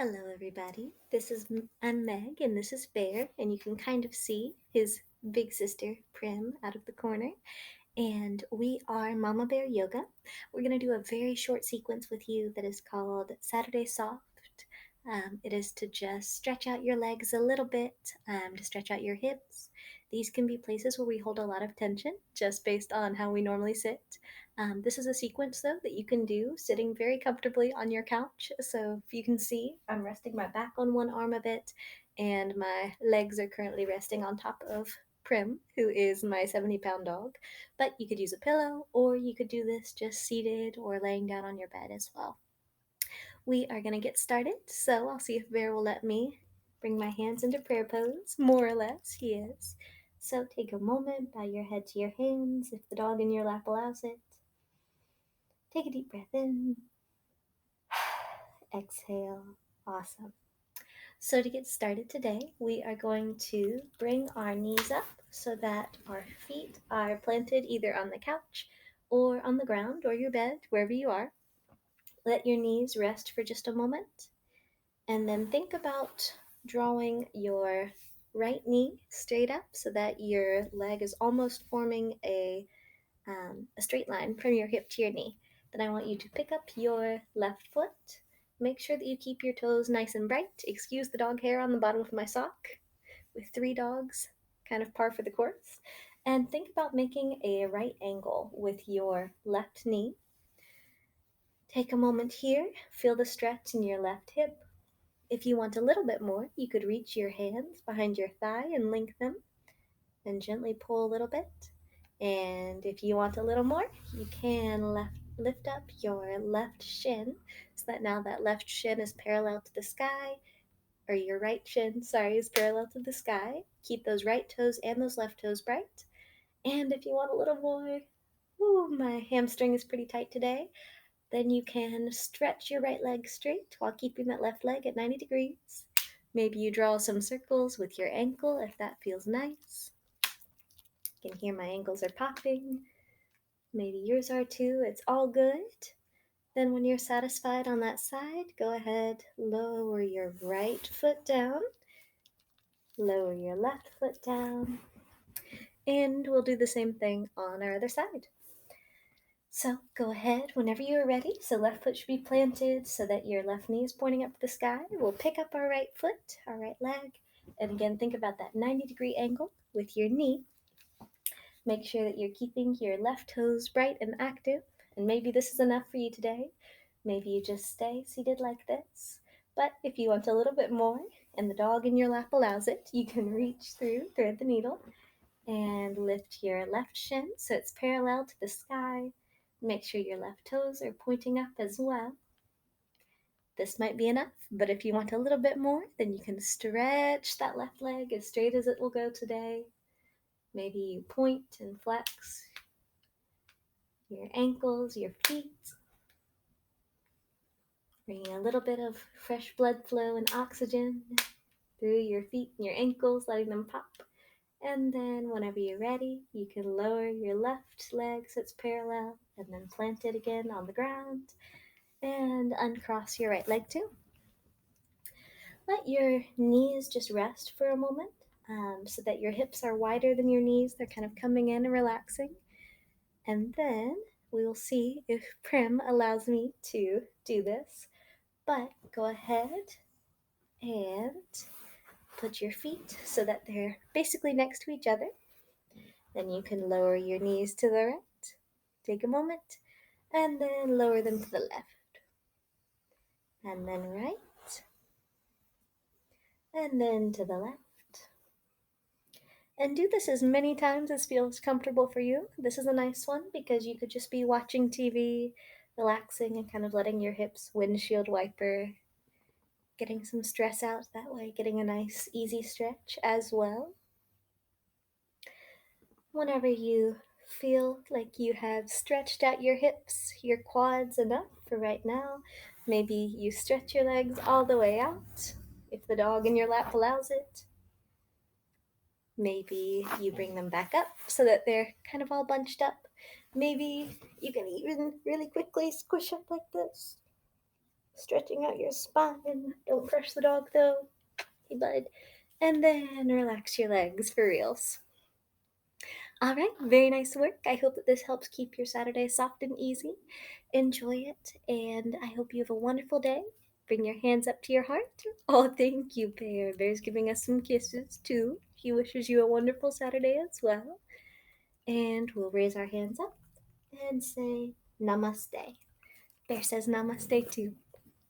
Hello, everybody. I'm Meg, and this is Bear, and you can kind of see his big sister Prim out of the corner. And we are Mama Bear Yoga. We're going to do a very short sequence with you that is called Saturday Soft. It is to just stretch out your legs a little bit, to stretch out your hips. These can be places where we hold a lot of tension just based on how we normally sit. This is a sequence, though, that you can do sitting very comfortably on your couch. So if you can see, I'm resting my back on one arm a bit, and my legs are currently resting on top of Prim, who is my 70-pound dog. But you could use a pillow, or you could do this just seated or laying down on your bed as well. We are going to get started, so I'll see if Bear will let me bring my hands into prayer pose. More or less, he is. So take a moment, bow your head to your hands if the dog in your lap allows it. Take a deep breath in. Exhale. Awesome. So to get started today, we are going to bring our knees up so that our feet are planted either on the couch or on the ground or your bed, wherever you are. Let your knees rest for just a moment, and then think about drawing your right knee straight up so that your leg is almost forming a straight line from your hip to your knee. Then I want you to pick up your left foot. Make sure that you keep your toes nice and bright. Excuse the dog hair on the bottom of my sock. With 3 dogs, kind of par for the course. And think about making a right angle with your left knee. Take a moment here. Feel the stretch in your left hip. If you want a little bit more, you could reach your hands behind your thigh and link them and gently pull a little bit. And if you want a little more, you can lift up your left shin so that now that left shin is parallel to the sky, or your right shin, sorry, is parallel to the sky. Keep those right toes and those left toes bright. And if you want a little more, ooh, my hamstring is pretty tight today, then you can stretch your right leg straight while keeping that left leg at 90 degrees. Maybe you draw some circles with your ankle if that feels nice. You can hear my ankles are popping. Maybe yours are too. It's all good. Then when you're satisfied on that side, go ahead, lower your right foot down. Lower your left foot down. And we'll do the same thing on our other side. So go ahead whenever you're ready. So left foot should be planted so that your left knee is pointing up to the sky. We'll pick up our right foot, our right leg, and again think about that 90-degree angle with your knee. Make sure that you're keeping your left toes bright and active, and maybe this is enough for you today. Maybe you just stay seated like this. But if you want a little bit more, and the dog in your lap allows it, you can reach through, thread the needle, and lift your left shin so it's parallel to the sky. Make sure your left toes are pointing up as well. This might be enough, but if you want a little bit more, then you can stretch that left leg as straight as it will go today. Maybe you point and flex your ankles, your feet, bringing a little bit of fresh blood flow and oxygen through your feet and your ankles, letting them pop. And then whenever you're ready, you can lower your left leg so it's parallel and then plant it again on the ground and uncross your right leg too. Let your knees just rest for a moment so that your hips are wider than your knees. They're kind of coming in and relaxing. And then we will see if Prim allows me to do this. But go ahead and put your feet so that they're basically next to each other. Then you can lower your knees to the right. Take a moment and then lower them to the left. And then right. And then to the left. And do this as many times as feels comfortable for you. This is a nice one because you could just be watching TV, relaxing, and kind of letting your hips windshield wiper, getting some stress out that way, getting a nice easy stretch as well. Whenever you feel like you have stretched out your hips, your quads enough for right now, maybe you stretch your legs all the way out if the dog in your lap allows it. Maybe you bring them back up so that they're kind of all bunched up. Maybe you can even really quickly squish up like this. Stretching out your spine. Don't crush the dog though. Hey, bud. And then relax your legs for reals. All right, very nice work. I hope that this helps keep your Saturday soft and easy. Enjoy it, and I hope you have a wonderful day. Bring your hands up to your heart. Oh, thank you, Bear. Bear's giving us some kisses too. He wishes you a wonderful Saturday as well. And we'll raise our hands up and say namaste. Bear says namaste too.